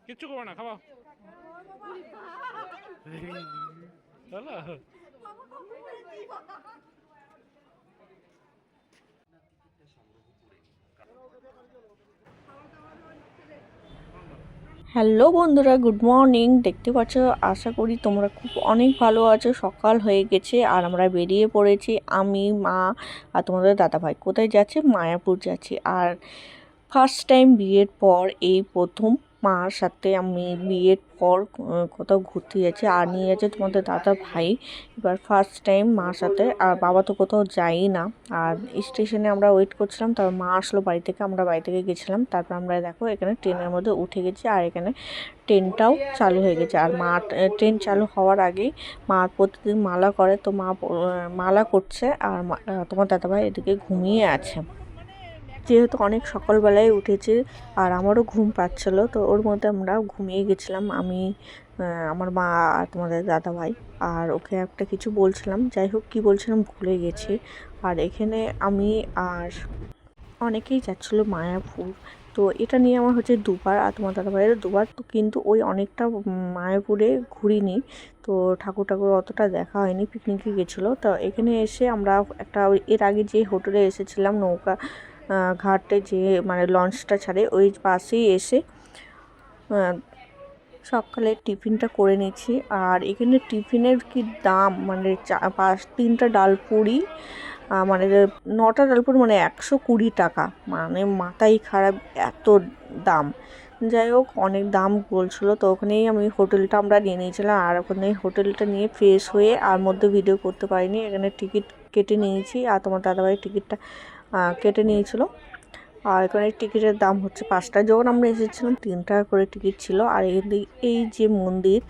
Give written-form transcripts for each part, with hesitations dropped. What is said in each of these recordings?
কিচ্ছু করবে না, খাওয়া চলো। হ্যালো বন্ধুরা, গুড মর্নিং। দেখতে পাচ্ছ, আশা করি তোমরা খুব অনেক ভালো আছো। সকাল হয়ে গেছে আর আমরা বেরিয়ে পড়েছি, আমি, মা আর তোমাদের দাদাভাই। কোথায় যাচ্ছে? মায়াপুর যাচ্ছি। আর ফার্স্ট টাইম বিয়ের পর এই প্রথম মার সাথে আমি বিয়ের পর কোথাও ঘুরতে যাচ্ছি। আর নিয়ে যাচ্ছে তোমাদের দাদা ভাই। এবার ফার্স্ট টাইম মার সাথে। আর বাবা তো কোথাও যাই না। আর স্টেশনে আমরা ওয়েট করছিলাম, তারপর মা আসলো বাড়ি থেকে, আমরা বাড়ি থেকে গেছিলাম। তারপর আমরা দেখো এখানে ট্রেনের মধ্যে উঠে গেছি। আর এখানে ট্রেনটাও চালু হয়ে গেছে। আর মা ট্রেন চালু হওয়ার আগেই মা প্রতিদিন মালা করে, তো মা মালা করছে। আর তোমার দাদাভাই এদিকে ঘুমিয়ে আছে, যেহেতু অনেক সকালবেলায় উঠেছে। আর আমারও ঘুম পাচ্ছিল, তো ওর মধ্যে আমরা ঘুমিয়ে গেছিলাম। আমি, আমার মা আর তোমাদের দাদাভাই। আর ওকে একটা কিছু বলছিলাম, যাই হোক কী বলছিলাম ভুলে গেছি। আর এখানে আমি আর অনেকেই যাচ্ছিল মায়াপুর। তো এটা নিয়ে আমার হচ্ছে দুবার, আর তোমার দাদাভাইয়েরও দুবার। তো কিন্তু ওই অনেকটা মায়াপুরে ঘুরিনি, তো ঠাকুর ঠাকুর অতটা দেখা হয়নি, পিকনিকে গেছিলো। তো এখানে এসে আমরা একটা এর আগে যে হোটেলে এসেছিলাম, নৌকা ঘাটে যে মানে লঞ্চটা ছাড়ে ওই পাশেই এসে সকালে টিফিনটা করে নিচ্ছি। আর এখানে টিফিনের কি দাম, মানে 3টা ডাল পুরি, মানে 9টা ডালপুরি, মানে 120 টাকা। মানে মাথাই খারাপ, এত দাম। যাই হোক অনেক দাম বলছিলো, তো ওখানেই আমি হোটেলটা আমরা নিয়ে নিয়েছিলাম। আর ওখানে হোটেলটা নিয়ে ফ্রেশ হয়ে আর মধ্যে ভিডিও করতে পারিনি। এখানে টিকিট কেটে নিয়েছি, আর তোমার দাদাভাই টিকিটটা কেটে নিয়েছিল। আর এখানে টিকিটের দাম হচ্ছে 5 টাকা। যখন আমরা এসেছিলাম 3 টাকা করে টিকিট ছিল। আর এই যে মন্দির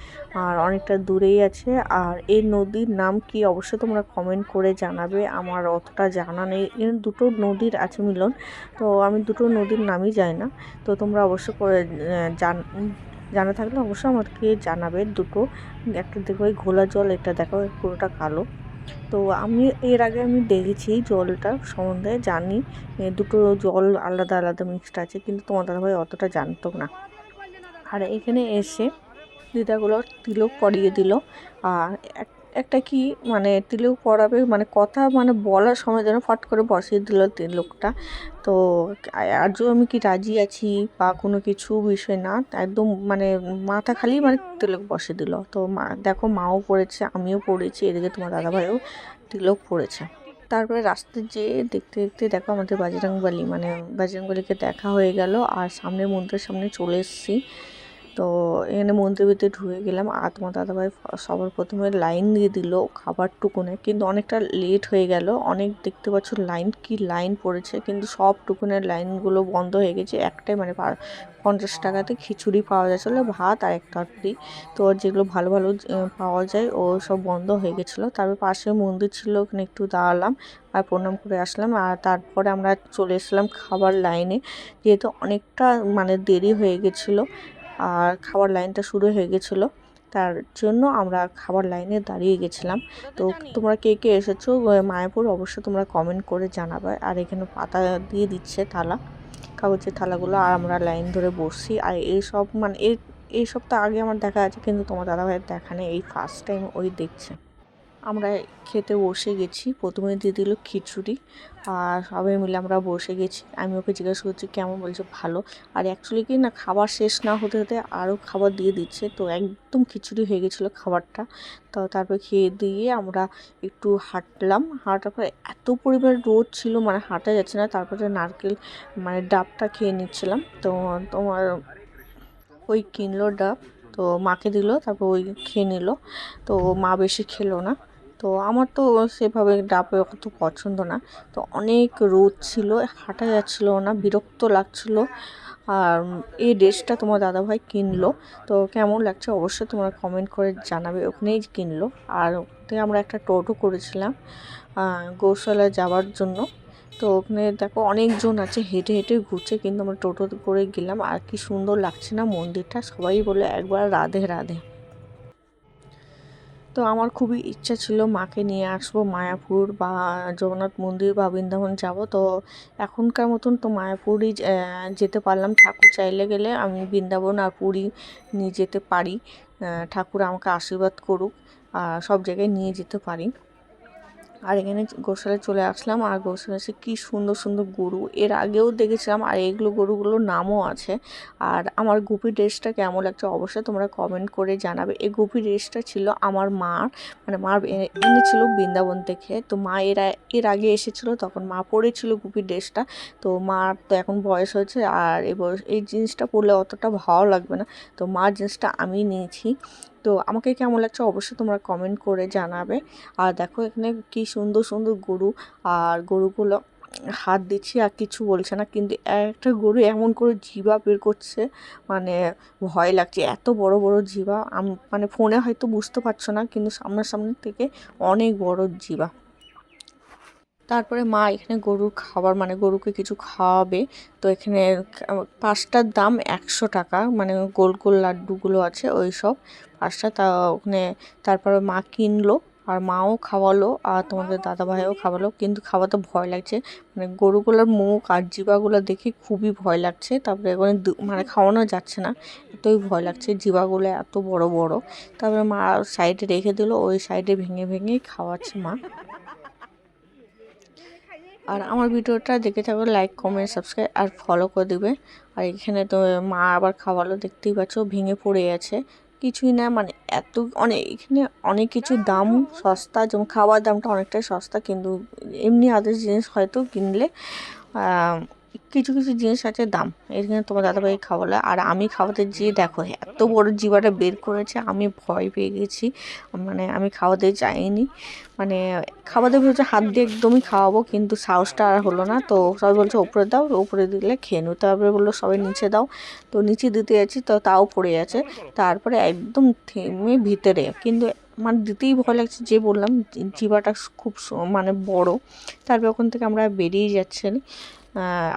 আর অনেকটা দূরেই আছে। আর এই নদীর নাম কি অবশ্যই তোমরা কমেন্ট করে জানাবে, আমার অতটা জানা নেই। এখানে দুটো নদীর আছে মিলন, তো আমি দুটো নদীর নামই জানি না। তো তোমরা অবশ্যই করে জানা থাকলে অবশ্যই আমাকে জানাবে। দুটো, একটা দেখো ওই ঘোলা জল, একটা দেখো পুরোটা কালো। তো আমি এর আগে আমি দেখেছি জলটা সম্বন্ধে, জানি দুটো জল আলাদা আলাদা মিক্সড আছে, কিন্তু তোমার দাদাভাই অতটা জানতো না। আর এখানে এসে দিদাগুলো তিলক পরিয়ে দিল। আর একটা কি মানে তিলক পরাবে, মানে কথা মানে বলার সময় যেন ফট করে বসিয়ে দিল তিলকটা। তো আজও আমি কি রাজি আছি বা কোনো কিছু বিষয় না, একদম মানে মাথা খালি মানে তিলক বসিয়ে দিল। তো মা দেখো, মাও পড়েছে, আমিও পড়েছি, এদিকে তোমার দাদাভাইও তিলক পড়েছে। তারপরে রাস্তায় যেয়ে দেখতে দেখতে দেখো আমাদের বাজরংবলী, মানে বাজরংবলীকে দেখা হয়ে গেল। আর সামনে মন্দিরের সামনে চলে এসেছি। তো এখানে মন্দিরের ভিতরে ঢুকে গেলাম। আর তোমার দাদাভাই সবার প্রথমে লাইন দিয়ে দিল খাবার টুকুনে, কিন্তু অনেকটা লেট হয়ে গেল। অনেক দেখতে পাচ্ছ লাইন, কি লাইন পড়েছে, কিন্তু সব টুকুনের লাইনগুলো বন্ধ হয়ে গেছে। একটাই মানে 50 টাকাতে খিচুড়ি পাওয়া যাচ্ছিলো, ভাত আর এক তরকারি। তো যেগুলো ভালো ভালো পাওয়া যায় ও সব বন্ধ হয়ে গেছিলো। তারপর পাশে মন্দির ছিল, ওখানে একটু দাঁড়ালাম আর প্রণাম করে আসলাম। আর তারপরে আমরা চলে এসলাম খাবার লাইনে, যেহেতু অনেকটা মানে দেরি হয়ে গেছিলো আর খাবার লাইনটা শুরু হয়ে গেছিলো, তার জন্য আমরা খাবার লাইনে দাঁড়িয়ে গেছিলাম। তো তোমরা কে কে এসেছো মায়াপুর অবশ্যই তোমরা কমেন্ট করে জানাবে। আর এখানে পাতা দিয়ে দিচ্ছে থালা, কাগজের থালাগুলো। আর আমরা লাইন ধরে বসছি। আর এইসব মানে এই সপ্তাহ আগে আমার দেখা আছে, কিন্তু তোমার দাদাভাইয়ের দেখা নেই, এই ফার্স্ট টাইম ওই দেখছে। আমরা খেতে বসে গেছি, প্রথমে দিয়ে দিল খিচুড়ি। আর সবাই মিলে আমরা বসে গেছি। আমি ওকে জিজ্ঞাসা করছি কেমন, বলছে ভালো। আর অ্যাকচুয়ালি কি না, খাবার শেষ না হতে হতে আরও খাবার দিয়ে দিচ্ছে, তো একদম খিচুড়ি হয়ে গেছিলো খাবারটা। তো তারপর খেয়ে দিয়ে আমরা একটু হাঁটলাম। হাঁটার পরে এত পরিমাণ রোদ ছিল, মানে হাঁটা যাচ্ছে না। তারপরে নারকেল মানে ডাবটা খেয়ে নিচ্ছিলাম। তো তোমার ওই কিনলো ডাব, তো মাকে দিল, তারপর ওই খেয়ে নিল। তো মা বেশি খেলো না। তো আমার তো সেভাবে ডাব অত পছন্দ না। তো অনেক রোদ ছিল, হাঁটা যাচ্ছিল না, বিরক্ত লাগছিল। আর এই ড্রেসটা তোমার দাদাভাই কিনলো, তো কেমন লাগছে অবশ্যই তোমরা কমেন্ট করে জানাবে। ওখানেই কিনলো। আর ওখানে আমরা একটা টোটো করেছিলাম গৌশালায় যাওয়ার জন্য। তো ওখানে দেখো অনেকজন আছে, হেঁটে হেঁটে ঘুরছে, কিন্তু আমরা টোটো করে গেলাম। আর কি সুন্দর লাগছে না মন্দিরটা, সবাই বলে একবার রাধে রাধে। তো আমার খুবই ইচ্ছা ছিল মাকে নিয়ে আসবো মায়াপুর বা জগন্নাথ মন্দির বা বৃন্দাবন যাব। তো এখনকার মতন তো মায়াপুরই যেতে পারলাম, ঠাকুর চাইলে গেলে আমি বৃন্দাবন আর পুরী নিয়ে যেতে পারি। ঠাকুর আমাকে আশীর্বাদ করুক আর সব জায়গায় নিয়ে যেতে পারি। আর এখানে গোশালায় চলে আসলাম, আর গোশালা এসে কী সুন্দর সুন্দর গরু এর আগেও দেখেছিলাম, আর এগুলো গরুগুলোর নামও আছে। আর আমার গুপি ড্রেসটা কেমন লাগছে অবশ্যই তোমরা কমেন্ট করে জানাবে। এই গুপি ড্রেসটা ছিল আমার মার, মানে মার এনেছিল বৃন্দাবন থেকে। তো মা এর আগে এসেছিল, তখন মা পরেছিল গুপি ড্রেসটা। তো মার তো এখন বয়স হয়েছে, আর এই জিনিসটা পরলে অতটা ভালো লাগবে না, তো মার জিনিসটা আমি নিয়েছি। তো আমাকে কেমন লাগছে অবশ্যই তোমরা কমেন্ট করে জানাবে। আর দেখো এখানে কি সুন্দর সুন্দর গরু, আর গরুগুলো হাত দিচ্ছি আর কিছু বলছে না, কিন্তু একটা গরু এমন করে জিভা বের করছে, মানে ভয় লাগছে, এত বড় বড় জিভা। মানে ফোনে হয়তো বুঝতে পারছো না, কিন্তু সামনাসামনি থেকে অনেক বড় জিভা। তারপরে মা এখানে গরুর খাবার, মানে গরুকে কিছু খাওয়াবে। তো এখানে 5টার দাম 100 টাকা, মানে গোল গোল লাড্ডুগুলো আছে ওই সব 5টা। তা ওখানে তারপরে মা কিনলো, আর মাও খাওয়ালো, আর তোমাদের দাদা ভাইও খাওয়ালো, কিন্তু খাওয়াতে ভয় লাগছে, মানে গরুগুলোর মুখ আর জিবাগুলো দেখে খুবই ভয় লাগছে। তারপরে ওখানে মানে খাওয়ানো যাচ্ছে না, এতই ভয় লাগছে, জিবাগুলো এত বড় বড়। তারপরে মা সাইডে রেখে দিল, ওই সাইডে ভেঙে ভেঙেই খাওয়াচ্ছে মা। আর আমার ভিডিওটা দেখে থাকলে লাইক কমেন্ট সাবস্ক্রাইব আর ফলো করে দিবে। আর এখানে তো মা আবার খাওয়ালো, দেখতেই পাচ্ছ ভেঙে পড়ে আছে, কিছুই না, মানে এত এখানে অনেক কিছু দাম সস্তা, যেমন খাওয়ার দামটা অনেকটাই সস্তা, কিন্তু এমনি আদার্স জিনিস হয়তো কিনলে কিছু কিছু জিনিস আছে দাম। এখানে তোমার দাদাভাই খাওয়ালো, আর আমি খাওয়াতে যেয়ে দেখো এত বড় জিবাটা বের করেছে, আমি ভয় পেয়ে গেছি, মানে আমি খাওয়াতে যাইনি, মানে খাওয়াতে ভেবেছে হাত দিয়ে একদমই খাওয়াবো, কিন্তু সাহসটা আর হলো না। তো সবাই বলছে উপরে দাও, উপরে দিলে খেয়ে নিও, তারপরে বললো সবাই নিচে দাও, তো নিচে দিতে যাচ্ছি তো তাও পড়ে আছে। তারপরে একদম থেমে ভিতরে, কিন্তু মানে দিতেই ভয় লাগছে, যে বললাম জিবাটা খুব মানে বড়। তারপর ওখান থেকে আমরা বেরিয়ে যাচ্ছি,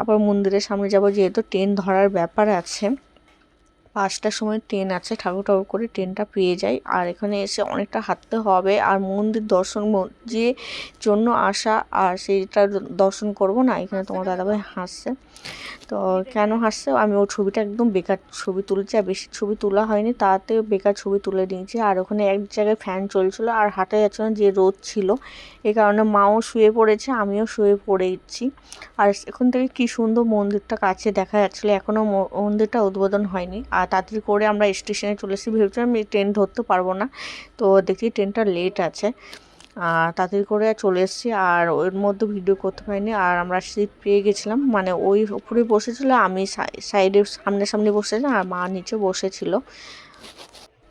আবার মন্দিরের সামনে যাব, যেহেতু ট্রেন ধরার ব্যাপার আছে, 5টার সময় ট্রেন আছে, ঠাকুর ঠাকুর করে ট্রেনটা পেয়ে যাই। আর এখানে এসে অনেকটা হাঁটতে হবে, আর মন্দির দর্শন যে জন্য আসা, আর সেইটা দর্শন করব না। এখানে তোমার দাদাভাই হাসছে, তো কেন হাসছে, আমি ওর ছবিটা একদম বেকার ছবি তুলছি, আর বেশি ছবি তোলা হয়নি, তাতে বেকার ছবি তুলে নিয়েছি। আর ওখানে এক জায়গায় ফ্যান চলছিল, আর হাঁটা যাচ্ছে না, যে রোদ ছিল, এই কারণে মাও শুয়ে পড়েছে, আমিও শুয়ে পড়েছি। আর এখান থেকে কি সুন্দর মন্দিরটা কাছে দেখা যাচ্ছিলো, এখনও মন্দিরটা উদ্বোধন হয়নি। আর তাড়াতাড়ি করে আমরা স্টেশনে চলে এসেছি, ভেবেছিলাম ট্রেন ধরতে পারবো না, তো দেখি ট্রেনটা লেট আছে, তাড়াতাড়ি করে চলে এসেছি। আর ওর মধ্যে ভিডিও করতে পারিনি, আর আমরা সিট পেয়ে গেছিলাম, মানে ওই উপরে বসেছিল, আমি সাইডে সামনে বসেছিলাম, আর মা নিচে বসেছিল।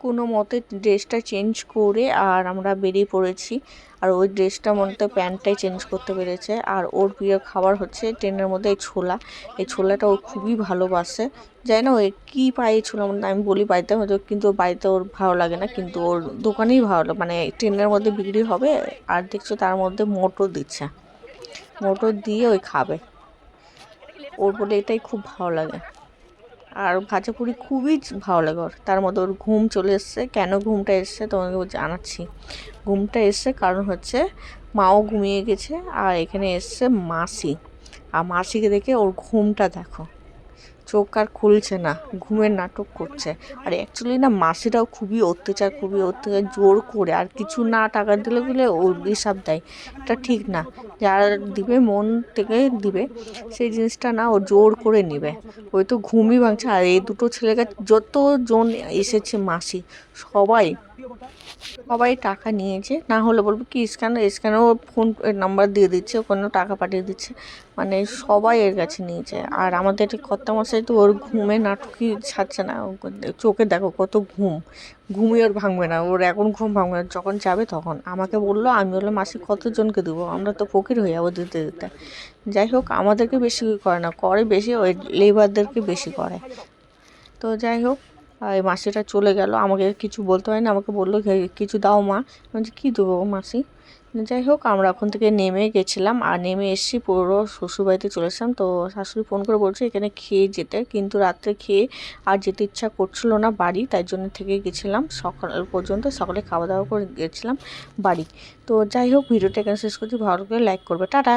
কোনো মতে ড্রেসটা চেঞ্জ করে আর আমরা বেরিয়ে পড়েছি। আর ওই ড্রেসটার মধ্যে প্যান্টটাই চেঞ্জ করতে পেরেছে। আর ওর প্রিয় খাবার হচ্ছে ট্রেনের মধ্যে এই ছোলা, এই ছোলাটা ও খুবই ভালোবাসে। জানি না ওই কী পায় ছোলা, আমি বলি বাড়িতে হয়তো, কিন্তু বাড়িতে ওর ভালো লাগে না, কিন্তু ওর দোকানেই ভালো, মানে ট্রেনের মধ্যে বিক্রি হবে। আর দেখছো তার মধ্যে মোটর দিচ্ছে, মোটর দিয়ে ওই খাবে, ওর বলে এটাই খুব ভালো লাগে। আর ভাজা পুরি খুবই ভালো লাগে ওর। তার মধ্যে ওর ঘুম চলে এসছে, কেন ঘুমটা এসছে তোমাকে জানাচ্ছি। ঘুমটা এসছে কারণ হচ্ছে মাও ঘুমিয়ে গেছে, আর এখানে এসছে মাসি, আর মাসিকে দেখে ওর ঘুমটা দেখো, চোখ আর খুলছে না, ঘুমের নাটক করছে। আর অ্যাকচুয়ালি না মাসিরাও খুবই অত্যাচার জোর করে, আর কিছু না টাকা দিলে গেলে ও হিসাব দেয়, এটা ঠিক না। যারা দিবে মন থেকে দিবে, সেই জিনিসটা না ও জোর করে নিবে, ওই তো ঘুমই ভাঙছে। আর এই দুটো ছেলেকে যতজন এসেছে মাসি সবাই সবাই টাকা নিয়েছে, না হলে বলবো কি স্ক্যানও ফোন নাম্বার দিয়ে দিচ্ছে, ওখানেও টাকা পাঠিয়ে দিচ্ছে, মানে সবাই এর কাছে নিয়েছে। আর আমাদের কর্তামশাই তো ওর ঘুমে নাটকই ছাড়ছে না, চোখে দেখো কত ঘুমিয়ে ওর ভাঙবে না, ওর এখন ঘুম ভাঙবে না, যখন যাবে তখন আমাকে বললো, আমি বললো মাসি কতজনকে দেবো, আমরা তো ফকির হয়ে যাবো দিতে দিতে। যাই হোক আমাদেরকে বেশি করে না, করে বেশি ওই লেবারদেরকে বেশি করে। তো যাই হোক এই মাসিটা চলে গেল, আমাকে কিছু বলতে হয় না, আমাকে বললো কিছু দাও মা। আমি বলছি কী দেবো মাসি, যাই হোক আমরা ওখান থেকে নেমে গেছিলাম আর নেমে এসেছি পুরো শ্বশুরবাড়িতে চলে এসেছিলাম। তো শাশুড়ি ফোন করে বলছে এখানে খেয়ে যেতে, কিন্তু রাত্রে খেয়ে আর যেতে ইচ্ছা করছিল না বাড়ি, তাই জন্য থেকে গেছিলাম সকাল পর্যন্ত। সকালে খাওয়া দাওয়া করে গেছিলাম বাড়ি। তো যাই হোক ভিডিওটা এখানে শেষ করছি, ভালো করে লাইক করবে, টাটা।